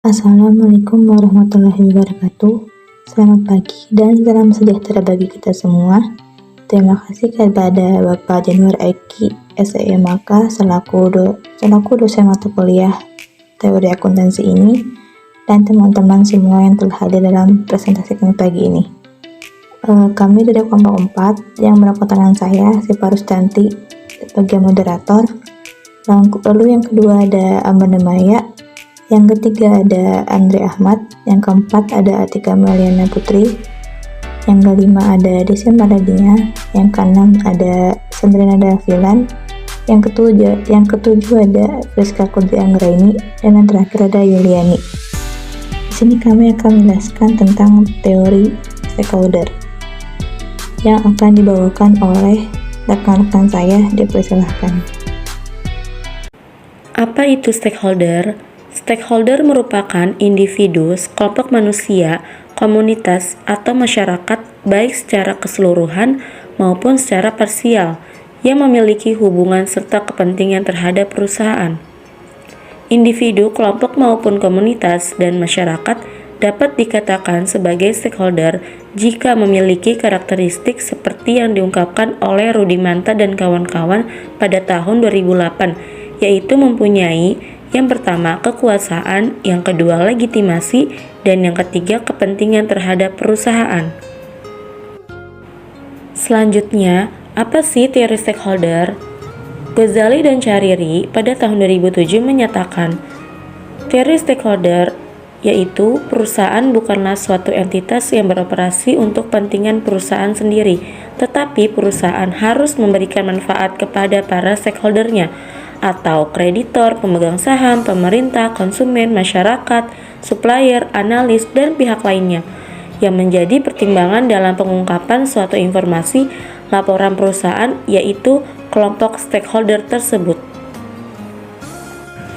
Assalamualaikum warahmatullahi wabarakatuh. Selamat pagi dan salam sejahtera bagi kita semua. Terima kasih kepada Bapak Januar Eki SEMAK selaku dosen mata kuliah teori akuntansi ini, dan teman-teman semua yang telah hadir dalam presentasi kami pagi ini. Kami dari kelompok 4 yang beranggotakan saya, Siva Rustanti, sebagai moderator. Lalu yang kedua ada Amanda Maya, yang ketiga ada Andre Ahmad, yang keempat ada Atika Meliana Putri, yang kelima ada Desi Maradinya, yang keenam ada Sandrina Davilan, yang ketujuh ada Friska Kudri Anggraini, dan yang terakhir ada Yuliani. Di sini kami akan menjelaskan tentang teori stakeholder yang akan dibawakan oleh rekan-rekan saya. Dipersilahkan. Apa itu stakeholder? Stakeholder merupakan individu, kelompok manusia, komunitas, atau masyarakat baik secara keseluruhan maupun secara parsial yang memiliki hubungan serta kepentingan terhadap perusahaan. Individu, kelompok maupun komunitas dan masyarakat dapat dikatakan sebagai stakeholder jika memiliki karakteristik seperti yang diungkapkan oleh Rudimanta dan kawan-kawan pada tahun 2008, yaitu mempunyai yang pertama kekuasaan, yang kedua legitimasi, dan yang ketiga kepentingan terhadap perusahaan. Selanjutnya, apa sih teori stakeholder? Ghazali dan Chariri pada tahun 2007 menyatakan, teori stakeholder yaitu perusahaan bukanlah suatu entitas yang beroperasi untuk kepentingan perusahaan sendiri, tetapi perusahaan harus memberikan manfaat kepada para stakeholdernya, atau kreditor, pemegang saham, pemerintah, konsumen, masyarakat, supplier, analis, dan pihak lainnya, yang menjadi pertimbangan dalam pengungkapan suatu informasi laporan perusahaan, yaitu kelompok stakeholder tersebut.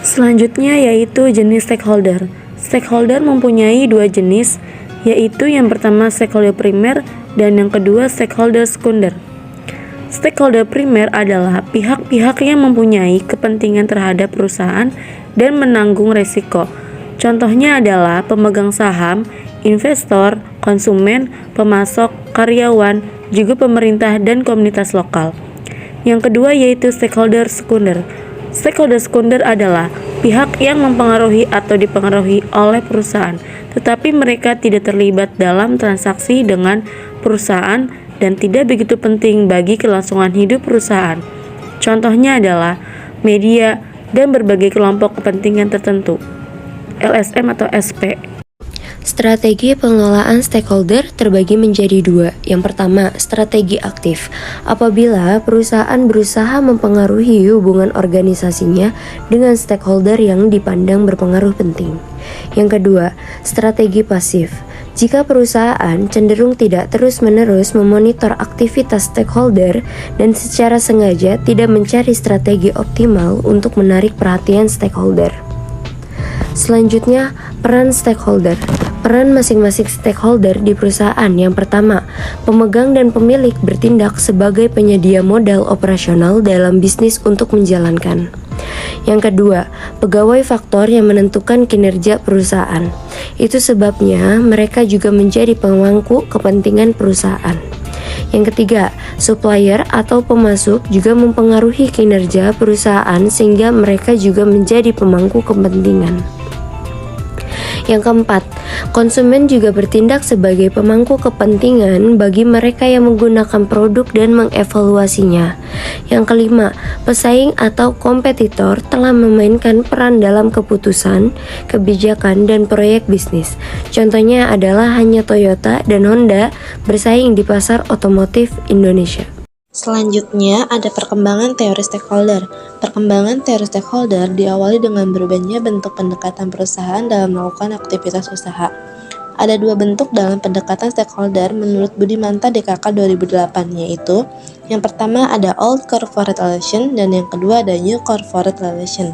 Selanjutnya yaitu jenis stakeholder. Stakeholder mempunyai dua jenis, yaitu yang pertama stakeholder primer dan yang kedua stakeholder sekunder. Stakeholder primer adalah pihak-pihak yang mempunyai kepentingan terhadap perusahaan dan menanggung risiko. Contohnya adalah pemegang saham, investor, konsumen, pemasok, karyawan, juga pemerintah dan komunitas lokal. Yang kedua yaitu stakeholder sekunder. Stakeholder sekunder adalah pihak yang mempengaruhi atau dipengaruhi oleh perusahaan, tetapi mereka tidak terlibat dalam transaksi dengan perusahaan dan tidak begitu penting bagi kelangsungan hidup perusahaan. Contohnya adalah media dan berbagai kelompok kepentingan tertentu, LSM atau SP. Strategi pengelolaan stakeholder terbagi menjadi dua. Yang pertama, strategi aktif. Apabila perusahaan berusaha mempengaruhi hubungan organisasinya dengan stakeholder yang dipandang berpengaruh penting. Yang kedua, strategi pasif. Jika perusahaan cenderung tidak terus-menerus memonitor aktivitas stakeholder dan secara sengaja tidak mencari strategi optimal untuk menarik perhatian stakeholder. Selanjutnya, peran stakeholder. Peran masing-masing stakeholder di perusahaan. Yang pertama, pemegang dan pemilik bertindak sebagai penyedia modal operasional dalam bisnis untuk menjalankan. Yang kedua, pegawai faktor yang menentukan kinerja perusahaan. Itu sebabnya mereka juga menjadi pemangku kepentingan perusahaan. Yang ketiga, supplier atau pemasok juga mempengaruhi kinerja perusahaan sehingga mereka juga menjadi pemangku kepentingan. Yang keempat, konsumen juga bertindak sebagai pemangku kepentingan bagi mereka yang menggunakan produk dan mengevaluasinya. Yang kelima, pesaing atau kompetitor telah memainkan peran dalam keputusan, kebijakan, dan proyek bisnis. Contohnya adalah hanya Toyota dan Honda bersaing di pasar otomotif Indonesia. Selanjutnya ada perkembangan teori stakeholder. Perkembangan teori stakeholder diawali dengan berubahnya bentuk pendekatan perusahaan dalam melakukan aktivitas usaha. Ada dua bentuk dalam pendekatan stakeholder menurut Budimanta DKK 2008, yaitu yang pertama ada Old Corporate Relation dan yang kedua ada New Corporate Relation.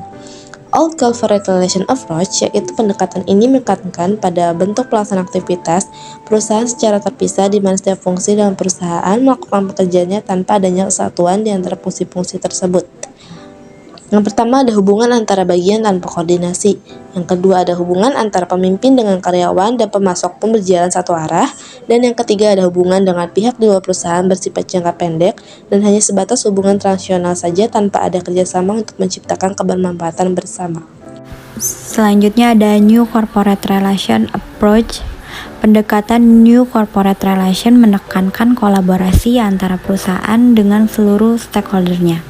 Old Corporate Relation Approach, yaitu pendekatan ini menekankan pada bentuk pelaksanaan aktivitas perusahaan secara terpisah di mana setiap fungsi dalam perusahaan melakukan pekerjaannya tanpa adanya kesatuan di antara fungsi-fungsi tersebut. Yang pertama ada hubungan antara bagian tanpa koordinasi. Yang kedua ada hubungan antara pemimpin dengan karyawan dan pemasok pun berjalan satu arah. Dan yang ketiga ada hubungan dengan pihak di luar perusahaan bersifat jangka pendek dan hanya sebatas hubungan transaksional saja tanpa ada kerjasama untuk menciptakan kebermanfaatan bersama. Selanjutnya ada New Corporate Relation Approach. Pendekatan New Corporate Relation menekankan kolaborasi antara perusahaan dengan seluruh stakeholder-nya.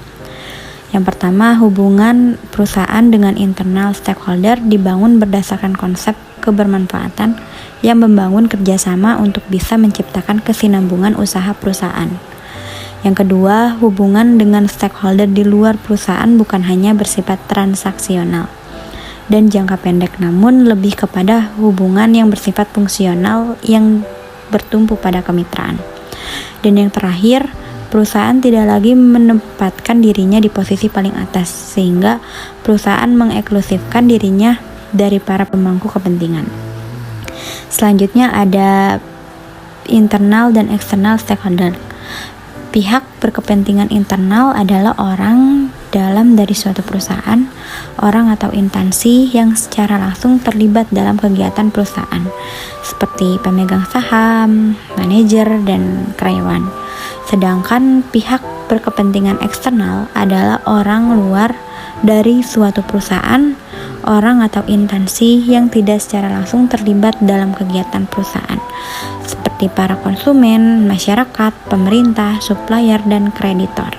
Yang pertama, hubungan perusahaan dengan internal stakeholder dibangun berdasarkan konsep kebermanfaatan yang membangun kerjasama untuk bisa menciptakan kesinambungan usaha perusahaan. Yang kedua, hubungan dengan stakeholder di luar perusahaan bukan hanya bersifat transaksional dan jangka pendek, namun lebih kepada hubungan yang bersifat fungsional yang bertumpu pada kemitraan. Dan yang terakhir, perusahaan tidak lagi menempatkan dirinya di posisi paling atas, sehingga perusahaan mengeksklusifkan dirinya dari para pemangku kepentingan. Selanjutnya ada internal dan eksternal stakeholder. Pihak berkepentingan internal adalah orang dalam dari suatu perusahaan, orang atau instansi yang secara langsung terlibat dalam kegiatan perusahaan, seperti pemegang saham, manajer, dan karyawan. Sedangkan pihak berkepentingan eksternal adalah orang luar dari suatu perusahaan, orang atau instansi yang tidak secara langsung terlibat dalam kegiatan perusahaan, seperti para konsumen, masyarakat, pemerintah, supplier, dan kreditor.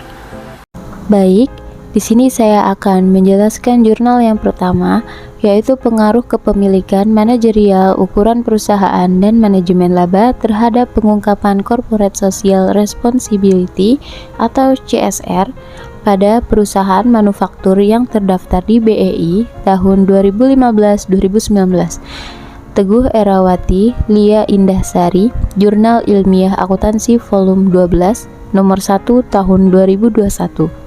Baik, di sini saya akan menjelaskan jurnal yang pertama, yaitu pengaruh kepemilikan manajerial, ukuran perusahaan, dan manajemen laba terhadap pengungkapan Corporate Social Responsibility atau CSR pada perusahaan manufaktur yang terdaftar di BEI tahun 2015-2019. Teguh Erawati, Lia Indahsari, Jurnal Ilmiah Akuntansi Volume 12, nomor 1 tahun 2021.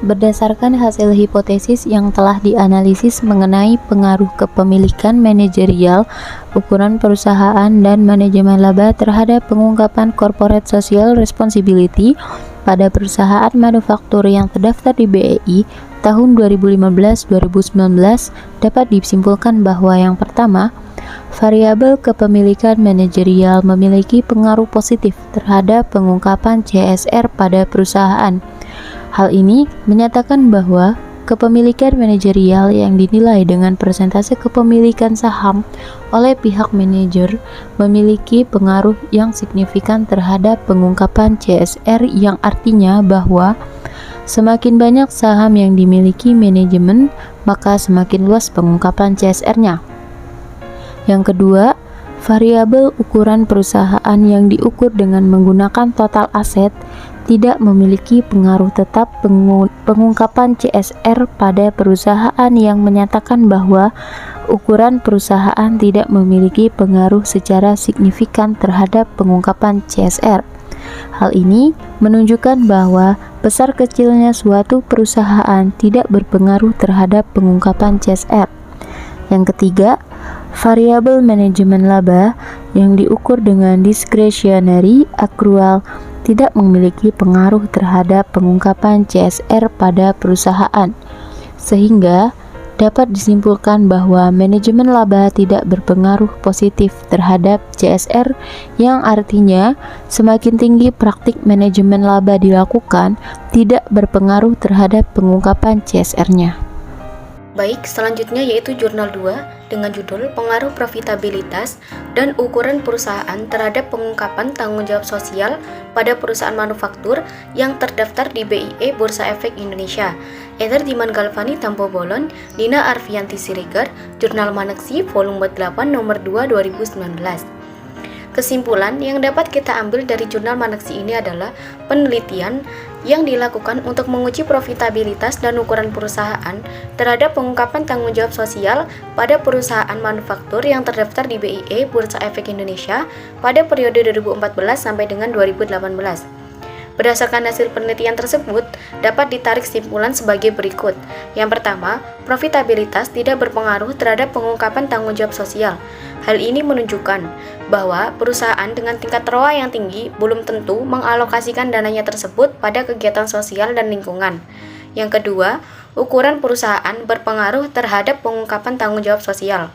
Berdasarkan hasil hipotesis yang telah dianalisis mengenai pengaruh kepemilikan manajerial, ukuran perusahaan, dan manajemen laba terhadap pengungkapan Corporate Social Responsibility pada perusahaan manufaktur yang terdaftar di BEI tahun 2015-2019, dapat disimpulkan bahwa yang pertama, variabel kepemilikan manajerial memiliki pengaruh positif terhadap pengungkapan CSR pada perusahaan. Hal ini menyatakan bahwa kepemilikan manajerial yang dinilai dengan persentase kepemilikan saham oleh pihak manajer memiliki pengaruh yang signifikan terhadap pengungkapan CSR, yang artinya bahwa semakin banyak saham yang dimiliki manajemen, maka semakin luas pengungkapan CSR-nya. Yang kedua, variabel ukuran perusahaan yang diukur dengan menggunakan total aset tidak memiliki pengaruh tetap pengungkapan CSR pada perusahaan, yang menyatakan bahwa ukuran perusahaan tidak memiliki pengaruh secara signifikan terhadap pengungkapan CSR. Hal ini menunjukkan bahwa besar kecilnya suatu perusahaan tidak berpengaruh terhadap pengungkapan CSR. Yang ketiga, variabel manajemen laba yang diukur dengan discretionary accrual tidak memiliki pengaruh terhadap pengungkapan CSR pada perusahaan, sehingga dapat disimpulkan bahwa manajemen laba tidak berpengaruh positif terhadap CSR, yang artinya semakin tinggi praktik manajemen laba dilakukan, tidak berpengaruh terhadap pengungkapan CSR-nya. Baik, selanjutnya yaitu jurnal 2 dengan judul Pengaruh Profitabilitas dan Ukuran Perusahaan terhadap Pengungkapan Tanggung Jawab Sosial pada Perusahaan Manufaktur yang terdaftar di BIE Bursa Efek Indonesia. Eder Diman Galvani Tampo Bolon, Dina Arfianti Siregar, Jurnal Maneksi Volume 8 nomor 2 2019. Kesimpulan yang dapat kita ambil dari jurnal Maneksi ini adalah penelitian yang dilakukan untuk menguji profitabilitas dan ukuran perusahaan terhadap pengungkapan tanggung jawab sosial pada perusahaan manufaktur yang terdaftar di BIE Bursa Efek Indonesia pada periode 2014 sampai dengan 2018. Berdasarkan hasil penelitian tersebut, dapat ditarik kesimpulan sebagai berikut. Yang pertama, profitabilitas tidak berpengaruh terhadap pengungkapan tanggung jawab sosial. Hal ini menunjukkan bahwa perusahaan dengan tingkat ROA yang tinggi belum tentu mengalokasikan dananya tersebut pada kegiatan sosial dan lingkungan. Yang kedua, ukuran perusahaan berpengaruh terhadap pengungkapan tanggung jawab sosial.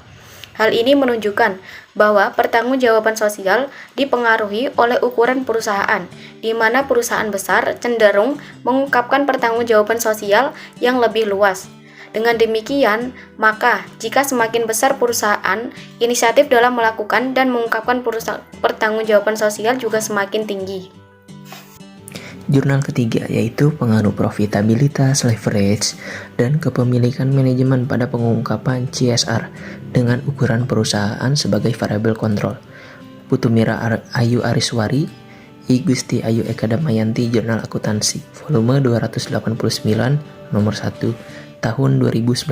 Hal ini menunjukkan bahwa pertanggungjawaban sosial dipengaruhi oleh ukuran perusahaan, di mana perusahaan besar cenderung mengungkapkan pertanggungjawaban sosial yang lebih luas. Dengan demikian, maka jika semakin besar perusahaan, inisiatif dalam melakukan dan mengungkapkan pertanggungjawaban sosial juga semakin tinggi. Jurnal ketiga yaitu pengaruh profitabilitas, leverage, dan kepemilikan manajemen pada pengungkapan CSR dengan ukuran perusahaan sebagai variabel kontrol. Putumira Ayu Ariswari, I Gusti Ayu Eka Damayanti, Jurnal Akuntansi, volume 289, nomor 1, tahun 2019.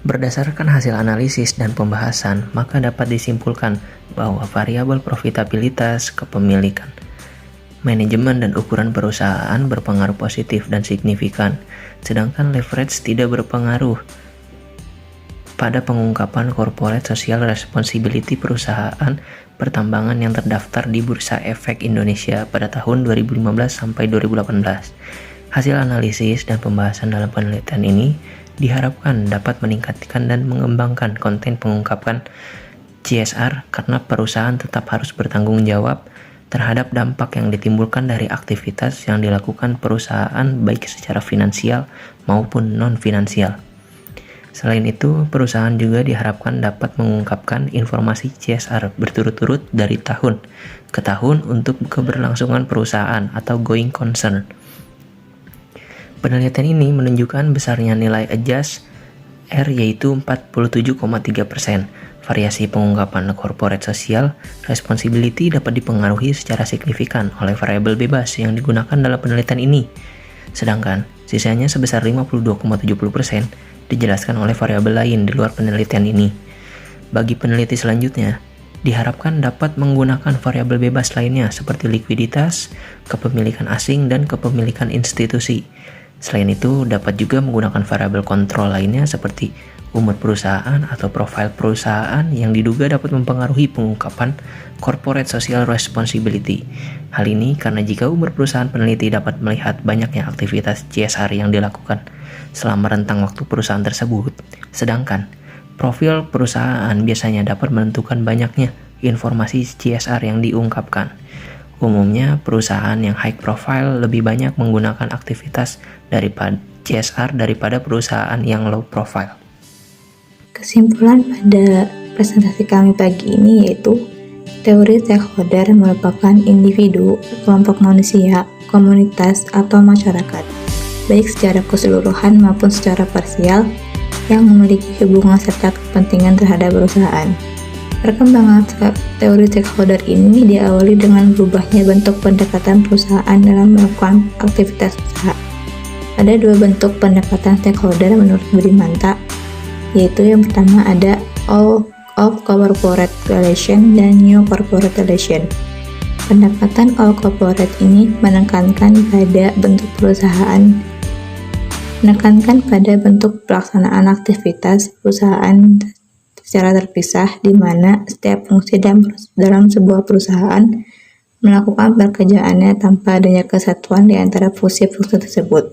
Berdasarkan hasil analisis dan pembahasan, maka dapat disimpulkan bahwa variabel profitabilitas, kepemilikan, manajemen dan ukuran perusahaan berpengaruh positif dan signifikan, sedangkan leverage tidak berpengaruh pada pengungkapan corporate social responsibility perusahaan pertambangan yang terdaftar di Bursa Efek Indonesia pada tahun 2015 sampai 2018. Hasil analisis dan pembahasan dalam penelitian ini diharapkan dapat meningkatkan dan mengembangkan konten pengungkapan CSR karena perusahaan tetap harus bertanggung jawab terhadap dampak yang ditimbulkan dari aktivitas yang dilakukan perusahaan baik secara finansial maupun non-finansial. Selain itu, perusahaan juga diharapkan dapat mengungkapkan informasi CSR berturut-turut dari tahun ke tahun untuk keberlangsungan perusahaan atau going concern. Penelitian ini menunjukkan besarnya nilai adjust R yaitu 47,3%. Variasi pengungkapan corporate social responsibility dapat dipengaruhi secara signifikan oleh variabel bebas yang digunakan dalam penelitian ini, sedangkan sisanya sebesar 52,70% dijelaskan oleh variabel lain di luar penelitian ini. Bagi peneliti selanjutnya, diharapkan dapat menggunakan variabel bebas lainnya seperti likuiditas, kepemilikan asing, dan kepemilikan institusi. Selain itu, dapat juga menggunakan variabel kontrol lainnya seperti umur perusahaan atau profil perusahaan yang diduga dapat mempengaruhi pengungkapan corporate social responsibility. Hal ini karena jika umur perusahaan peneliti dapat melihat banyaknya aktivitas CSR yang dilakukan selama rentang waktu perusahaan tersebut, sedangkan profil perusahaan biasanya dapat menentukan banyaknya informasi CSR yang diungkapkan. Umumnya, perusahaan yang high profile lebih banyak menggunakan aktivitas daripada CSR daripada perusahaan yang low profile. Kesimpulan pada presentasi kami pagi ini yaitu teori stakeholder merupakan individu, kelompok manusia, komunitas, atau masyarakat, baik secara keseluruhan maupun secara parsial, yang memiliki hubungan serta kepentingan terhadap perusahaan. Perkembangan teori stakeholder ini diawali dengan berubahnya bentuk pendekatan perusahaan dalam melakukan aktivitas usaha. Ada dua bentuk pendekatan stakeholder menurut Budimanta, yaitu yang pertama ada All of Corporate Relation dan New Corporate Relation. Pendekatan All Corporate ini menekankan pada bentuk pelaksanaan aktivitas perusahaan secara terpisah, di mana setiap fungsi dalam sebuah perusahaan melakukan pekerjaannya tanpa adanya kesatuan di antara fungsi-fungsi tersebut.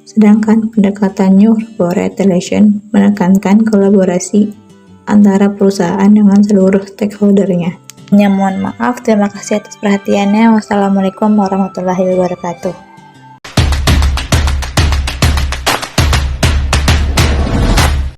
Sedangkan pendekatan New Corporate Relation menekankan kolaborasi antara perusahaan dengan seluruh stakeholdernya. Mohon maaf, terima kasih atas perhatiannya. Wassalamualaikum warahmatullahi wabarakatuh.